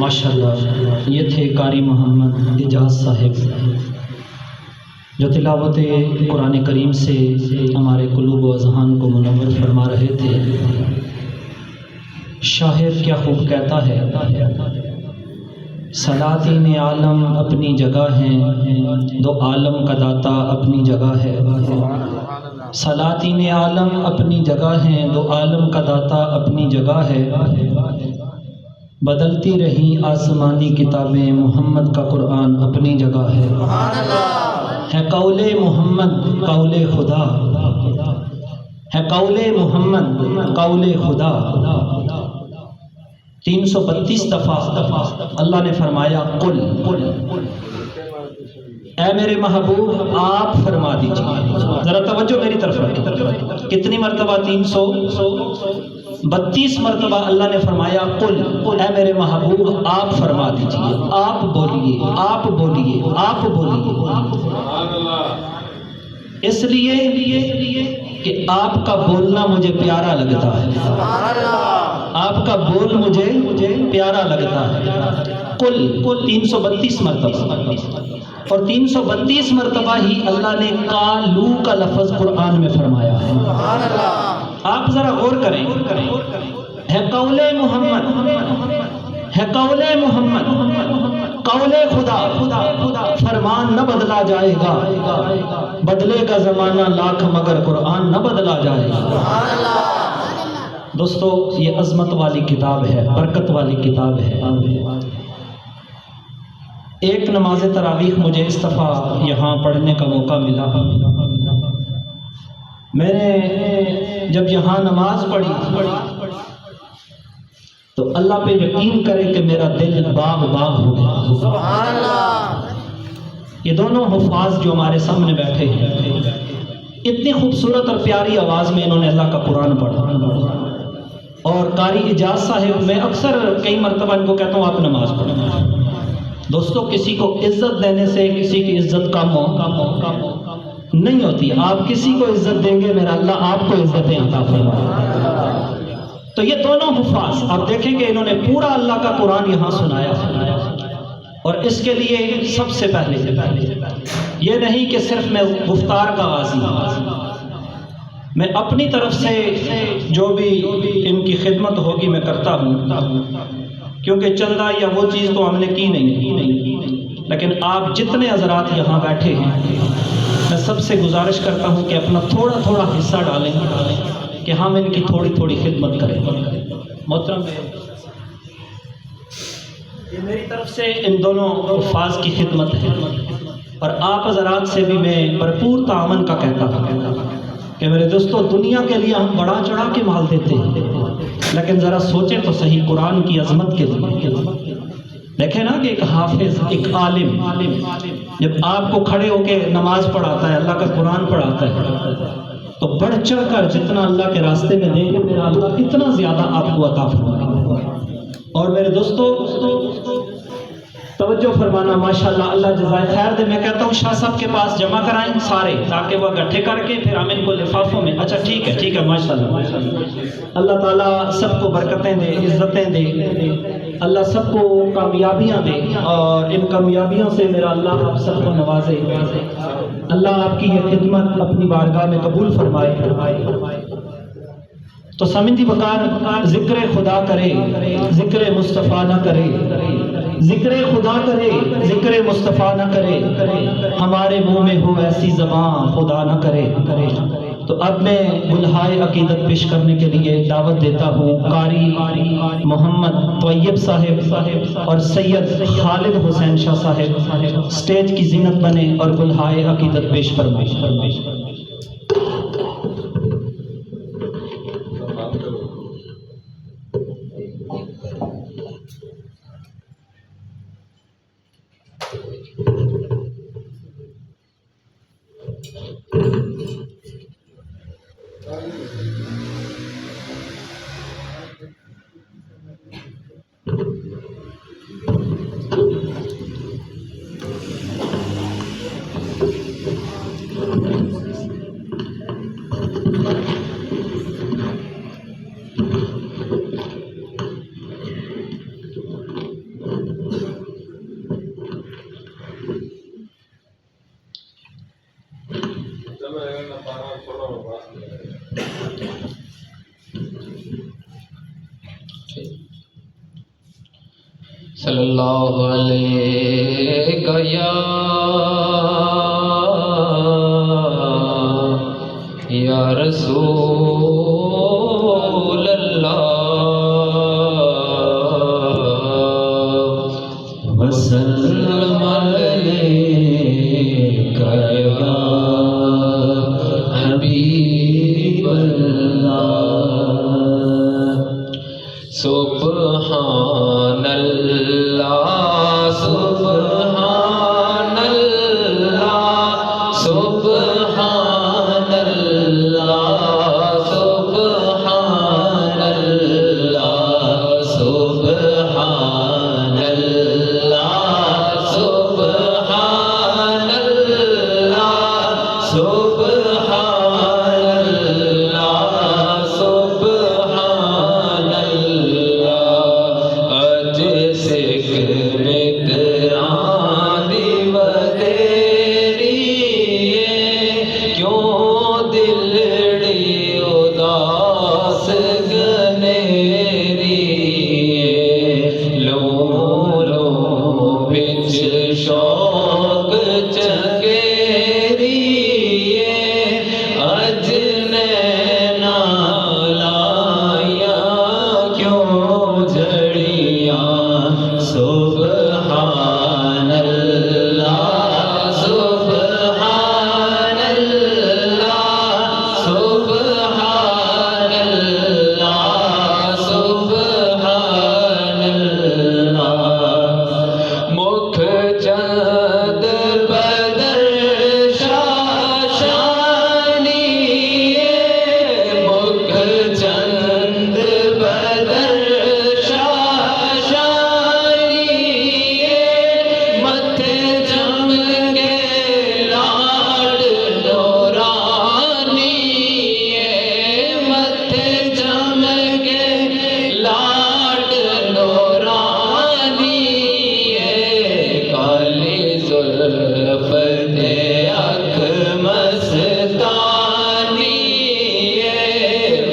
ماشاءاللہ یہ تھے قاری محمد اعجاز صاحب جو تلاوت قرآن کریم سے ہمارے قلوب و اذہان کو منور فرما رہے تھے۔ شاعر کیا خوب کہتا ہے، سلاطین عالم اپنی جگہ ہیں، دو عالم کا داتا اپنی جگہ ہے۔ سلاطین عالم اپنی جگہ ہیں، دو عالم کا داتا اپنی جگہ ہے۔ بدلتی رہیں آسمانی کتابیں، محمد کا قرآن اپنی جگہ ہے۔ ہے قول محمد قول خدا، ہے قول محمد قول خدا۔ 332 دفعہ اللہ نے فرمایا قل، اے میرے محبوب آپ فرما دیجیے۔ ذرا توجہ میری طرف رکھیں، کتنی مرتبہ؟ 332 مرتبہ اللہ نے فرمایا قل، اے میرے محبوب آپ فرما دیجیے، آپ بولیے، آپ بولیے، آپ بولیے۔ اس لیے کہ آپ کا بولنا مجھے پیارا لگتا ہے، آپ کا بول مجھے پیارا لگتا ہے۔ قل 332 مرتبہ، اور 332 مرتبہ ہی اللہ نے قالو کا لفظ قرآن میں فرمایا ہے۔ آپ ذرا غور کریں، ہے قول محمد، ہے قول محمد قول خدا، فرمان نہ بدلا جائے گا، بدلے گا زمانہ لاکھ مگر قرآن نہ بدلا جائے گا۔ دوستو یہ عظمت والی کتاب ہے، برکت والی کتاب ہے۔ ایک نماز تراویح مجھے اس دفعہ یہاں پڑھنے کا موقع ملا۔ میں نے جب یہاں نماز پڑھی تو اللہ پہ یقین کرے کہ میرا دل باغ باغ ہو گیا۔ یہ دونوں حفاظ جو ہمارے سامنے بیٹھے ہیں، اتنی خوبصورت اور پیاری آواز میں انہوں نے اللہ کا قرآن پڑھا۔ اور قاری اعجاز صاحب، میں اکثر کئی مرتبہ ان کو کہتا ہوں آپ نماز پڑھیں۔ دوستو کسی کو عزت دینے سے کسی کی عزت کم نہیں ہوتی۔ آپ کسی کو عزت دیں گے، میرا اللہ آپ کو عزتیں عطا فرمائے۔ تو یہ دونوں حفاظ آپ دیکھیں کہ انہوں نے پورا اللہ کا قرآن یہاں سنایا، اور اس کے لیے سب سے پہلے یہ نہیں کہ صرف میں گفتار کا غازی، میں اپنی طرف سے جو بھی ان کی خدمت ہوگی میں کرتا ہوں، کیونکہ چندہ یا وہ چیز تو ہم نے کی نہیں، لیکن آپ جتنے حضرات یہاں بیٹھے ہیں میں سب سے گزارش کرتا ہوں کہ اپنا تھوڑا تھوڑا حصہ ڈالیں کہ ہم ان کی تھوڑی تھوڑی خدمت کریں۔ محترم، یہ میری طرف سے ان دونوں حفاظ کی خدمت ہے، اور آپ حضرات سے بھی میں بھرپور تعاون کا کہتا تھا کہ میرے دوستو دنیا کے لیے ہم بڑا چڑھا کے مال دیتے ہیں، لیکن ذرا سوچیں تو صحیح قرآن کی عظمت کے لیے۔ دیکھیں نا کہ ایک حافظ، ایک عالم جب آپ کو کھڑے ہو کے نماز پڑھاتا ہے، اللہ کا قرآن پڑھاتا ہے، تو بڑھ چڑھ کر جتنا اللہ کے راستے میں دیں گے میرا اللہ اتنا زیادہ آپ کو عطا فرمائے گا۔ اور میرے دوستو توجہ فرمانا، ماشاءاللہ اللہ جزائے خیر دے۔ میں کہتا ہوں شاہ صاحب کے پاس جمع کرائیں سارے، تاکہ وہ اکٹھے کر کے پھر ہم ان کو لفافوں میں۔ اچھا ٹھیک ہے ماشاءاللہ۔ اللہ تعالیٰ سب کو برکتیں دے، عزتیں دے، اللہ سب کو کامیابیاں دے، اور ان کامیابیوں سے میرا اللہ آپ سب کو نوازے۔ اللہ آپ کی یہ خدمت اپنی بارگاہ میں قبول فرمائے۔ تو سمندی بکار ذکر خدا کرے، ذکر مصطفیٰ نہ کرے، ذکر خدا کرے، ذکر مصطفیٰ نہ کرے، ہمارے منہ میں ہو ایسی زبان خدا نہ کرے۔ تو اب میں بلہائے عقیدت پیش کرنے کے لیے دعوت دیتا ہوں قاری محمد طیب صاحب اور سید خالد حسین شاہ صاحب سٹیج کی زینت بنے اور بلہائے عقیدت پیش فرمائیں۔ صلی اللہ علیہ یا رسول اللہ وسلم علیک یا حبیب اللہ سبحان اللہ سبحان اللہ سبحان اللہ سبحان اللہ سبحان اللہ سبحان اللہ سبحان اللہ سبحان اللہ اج ذکر کران دی ودیری کیوں دلڑی اداس گنیری لو لو بچ شوق چکیری اج نینا لایا کیوں جڑیاں سبحان اللہ سبحان اللہ سبحان اللہ سبحان اللہ مکھ چند بدر شاشانی مکھ چند بدر شاشانی متھے جم کے لاڈ نورانی متھے جم کے لاڈ نورانی کالی زلف دے اکھ مستانی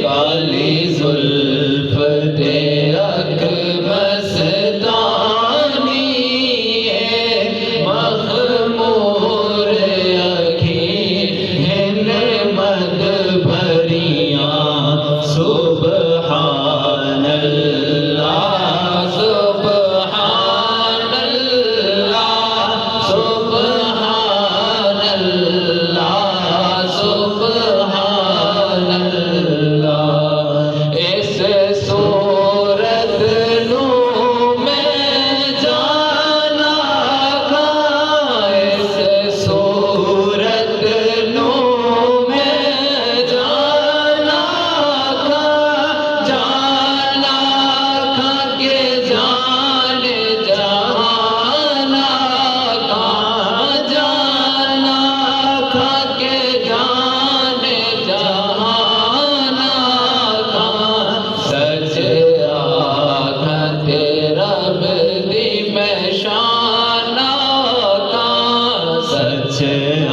کالی زلف دے اکھ مستانی مخمور اکھیں مد بھریاں سبحان اللہ سبحان اللہ سبحان اللہ سبحان اللہ اس صورت نو میں جانا کھا اس صورت نو میں جانا کھا جانا کھا کے جان جہانا کھا جانا کھا کے جان جہانا کھا سچ آکھا تیرا بدی میں شانہ کھا سچ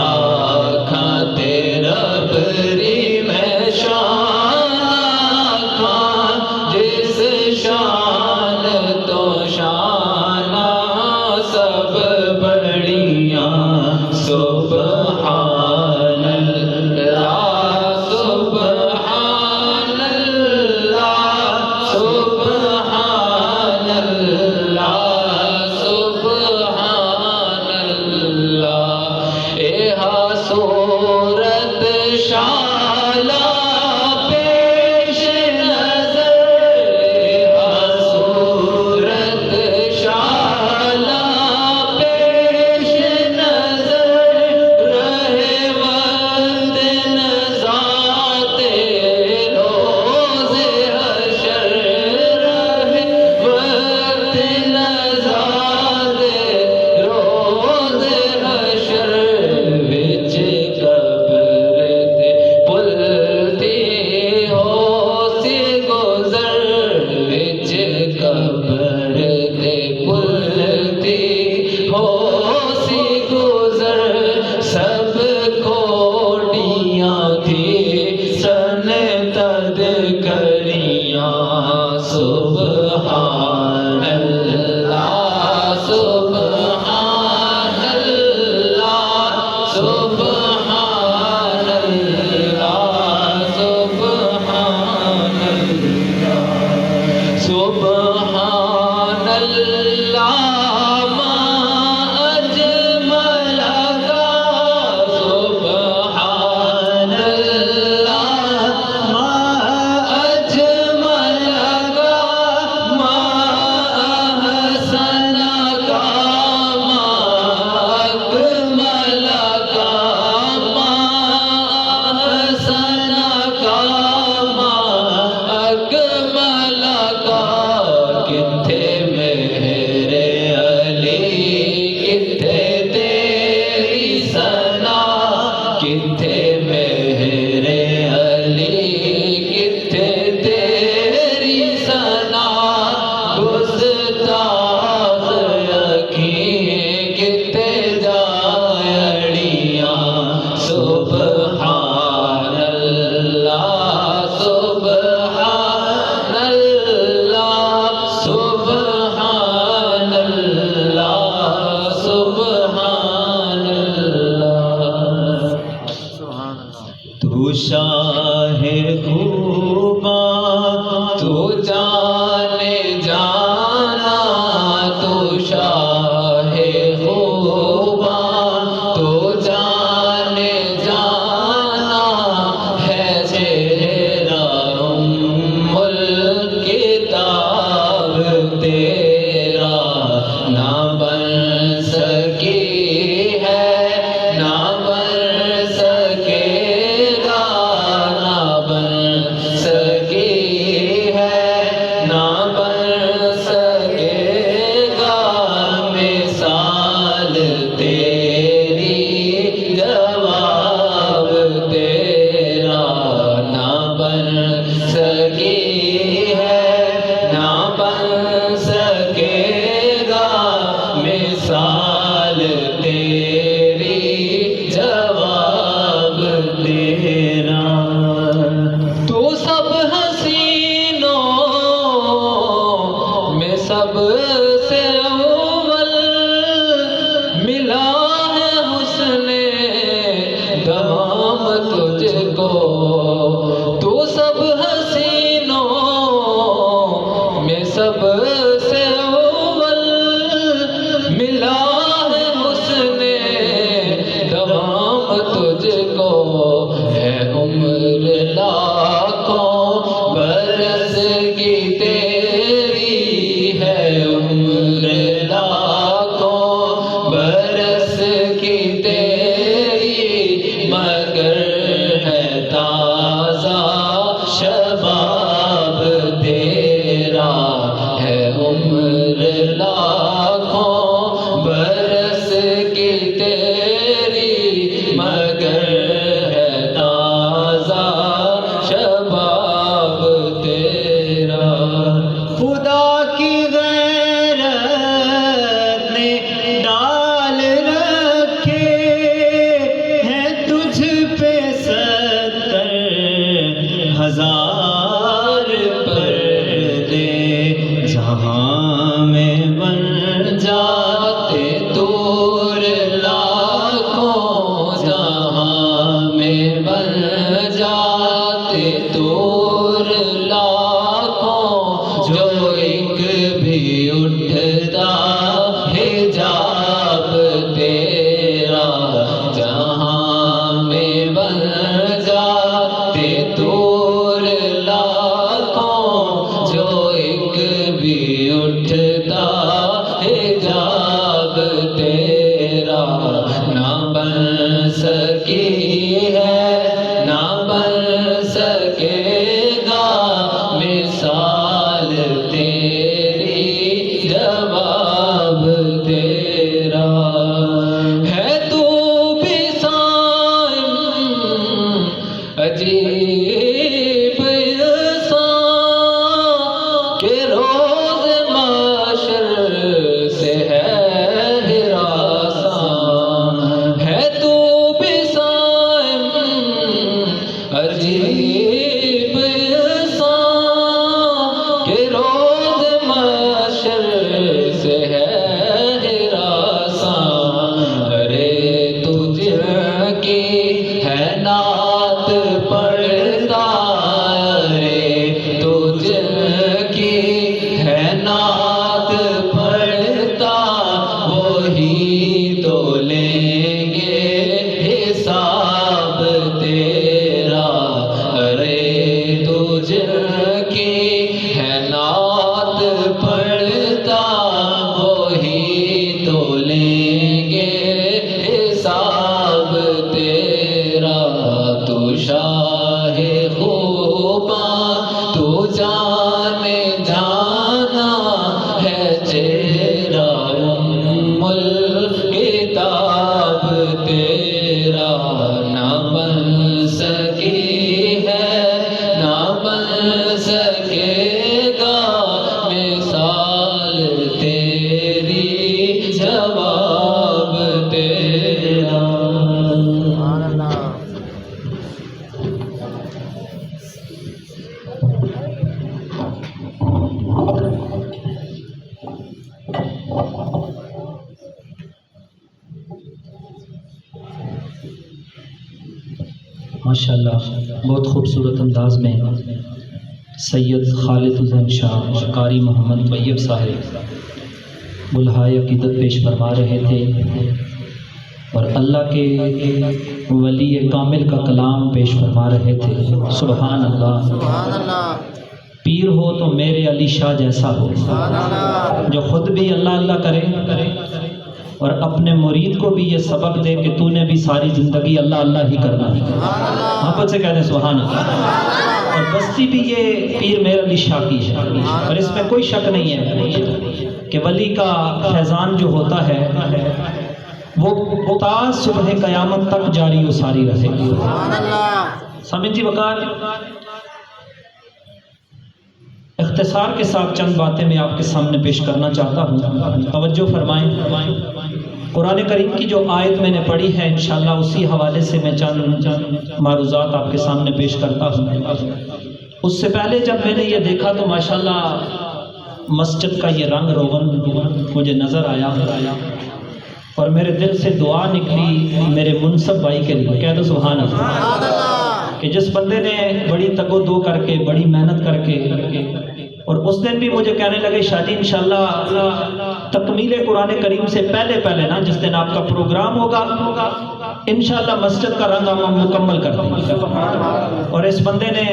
آکھا تیرا بدی میں شانہ کھا جس شان تو شانہ سب بڑیاں سبحان اللہ سبحان اللہ سبحان اللہ سبحان اللہ ایہا صورت شالا پیش نظر ایہا صورت شالا پیش نظر رہے وقت نزات روز حشر رہے وقت نزات روز حشر وچ قبر تے کتھے میرے علی کتھے تیری ثنا گستاخ اکھیں کتھے جائڑیاں سبحان اللہ سبحان اللہ سبحان اللہ سبحان اللہ تو شاہ خوباں تو جانے جانا تو شاہ خوباں تو جانے جانا ہے چہرہ ام الکتاب تیرا نہ بن سکی ہے نہ بن سکے گا نہ بن سکی ہے نہ بن سکے گا مثال تیری جواب تیرا نہ بن سکی ہے نہ بن سکے گا مثال تیری جواب تیرا تو سب حسینوں میں سب سے اول ملا ہے حسن دوام تجھ کو تو سب حسینوں میں سب سے اول ملا ہے حسن دوام تجھ کو ہے عمر لاکھوں برس کی تیری ہے عمر لاکھوں برس کی تیری مگر ہے تازہ شباب تیرا ہے عمر لاکھوں برس کی تیری مگر ہے تازہ شباب تیرا خدا کی غیرت نے ڈال رکھے ہیں تجھ پہ 70,000 پردے جہاں میں بن جاتے دور لاکھوں جہاں میں بن جاتے دور لاکھوں جو ایک بھی اٹھتا حجاب تیرا جہاں میں بن جاتے دور لاکھوں جو ایک بھی اٹھتا حجاب تیرا نہ بن سکی ہے نہ بن سکے گا مثال تیری جواب تیرا ہے تو بھی صائم عجیب انسان کہ روز محشر سے ہے ہراساں ہے تو بھی صائم عجیب انسان کہ روز محشر سے ہے ہراساں ارے تجھ کی ہے نعت پڑھتا ارے تجھ کی ہے نعت پڑھتا وہی تو لیں گے حساب تیرا ارے تجھ کی ہے نعت پڑھتا وہی تو لیں گے حساب تیرا تو شاہ ماشاءاللہ بہت خوبصورت انداز میں سید خالد حسین شاہ اور قاری محمد طیب صاحب ملحۂ عقیدت پیش فرما رہے تھے، اور اللہ کے ولی کامل کا کلام پیش فرما رہے تھے۔ سبحان اللہ۔ پیر ہو تو میرے علی شاہ جیسا ہو، جو خود بھی اللہ اللہ کرے اور اپنے مرید کو بھی یہ سبق دے کہ تو نے بھی ساری زندگی اللہ اللہ ہی کرنا ہے۔ محبت سے کہتے ہیں سبحان اللہ۔ اور بستی بھی یہ پیر میرے علی شاہ کی ہے، اور اس میں کوئی شک نہیں ہے کہ ولی کا فیضان جو ہوتا ہے وہ تا صبح قیامت تک جاری و ساری رہے گی۔ سامعین وقار، اختصار کے ساتھ چند باتیں میں آپ کے سامنے پیش کرنا چاہتا ہوں، توجہ فرمائیں۔ قرآن کریم کی جو آیت میں نے پڑھی ہے انشاءاللہ اسی حوالے سے میں چند معروضات آپ کے سامنے پیش کرتا ہوں۔ اس سے پہلے جب میں نے یہ دیکھا تو ماشاءاللہ مسجد کا یہ رنگ روغن مجھے نظر آیا، اور میرے دل سے دعا نکلی میرے منصب بھائی کے لیے، کہہ دو سبحان اللہ، کہ جس بندے نے بڑی تگ و دو کر کے، بڑی محنت کر کے، اور اس دن بھی مجھے کہنے لگے شاہ جی انشاءاللہ تکمیل قرآن کریم سے پہلے نا جس دن آپ کا پروگرام ہوگا انشاءاللہ مسجد کا رنگ ہم مکمل کر دیں گے۔ اور اس بندے نے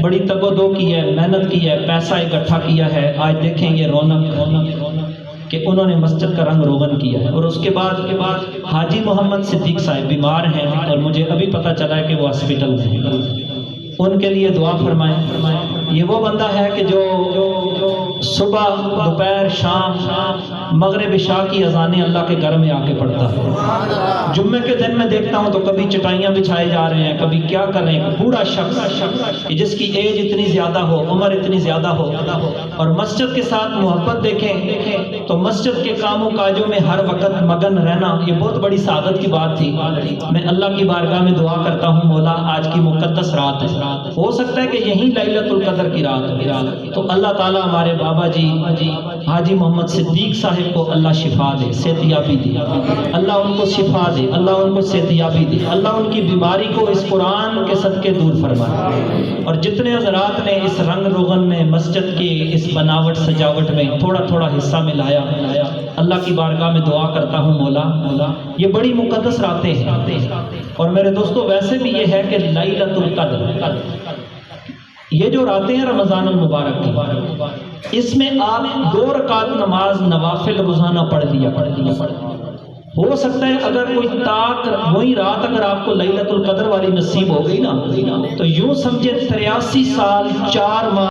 بڑی تگ و دو کی ہے، محنت کی ہے، پیسہ اکٹھا کیا ہے، آج دیکھیں یہ رونق کہ انہوں نے مسجد کا رنگ روغن کیا ہے۔ اور اس کے بعد حاجی محمد صدیق صاحب بیمار ہیں، اور مجھے ابھی پتہ چلا ہے کہ وہ ہاسپٹل میں ہیں، ان کے لیے دعا فرمائیں۔ یہ وہ بندہ ہے کہ جو صبح دوپہر شام مغرب عشاء کی اذانیں اللہ کے گھر میں آ کے پڑھتا ہے۔ جمعے کے دن میں دیکھتا ہوں تو کبھی چٹائیاں بچھائے جا رہے ہیں، کبھی کیا کر رہے ہیں، بوڑھا شخص کہ جس کی ایج اتنی زیادہ ہو، عمر اتنی زیادہ ہو، اور مسجد کے ساتھ محبت دیکھیں تو مسجد کے کاموں کاجوں میں ہر وقت مگن رہنا یہ بہت بڑی سعادت کی بات تھی۔ میں اللہ کی بارگاہ میں دعا کرتا ہوں مولا آج کی مقدس رات ہے، ہو سکتا ہے کہ یہی لیلۃ القدر کی رات ہو، تو اللہ تعالیٰ ہمارے بابا جی حاجی محمد صدیق صاحب کو اللہ شفا دے، صحتیابی دے، اللہ ان کو شفا دے، اللہ ان کو صحتیابی دے، اللہ ان کی بیماری کو اس قرآن کے صدقے دور فرمائے۔ اور جتنے حضرات نے اس رنگ روغن میں مسجد کی اس بناوٹ سجاوٹ میں تھوڑا تھوڑا حصہ ملایا، اللہ کی بارگاہ میں دعا کرتا ہوں مولا یہ بڑی مقدس راتیں ہیں۔ اور میرے دوستو ویسے بھی یہ ہے کہ لیلۃ القدر یہ جو راتیں ہیں رمضان المبارک کی، اس میں آپ 2 رکعت نماز نوافل روزانہ پڑھ لیا۔ ہو سکتا ہے اگر کوئی وہی رات اگر آپ کو لیلۃ القدر والی نصیب ہو گئی نا تو یوں سمجھے 83 سال 4 ماہ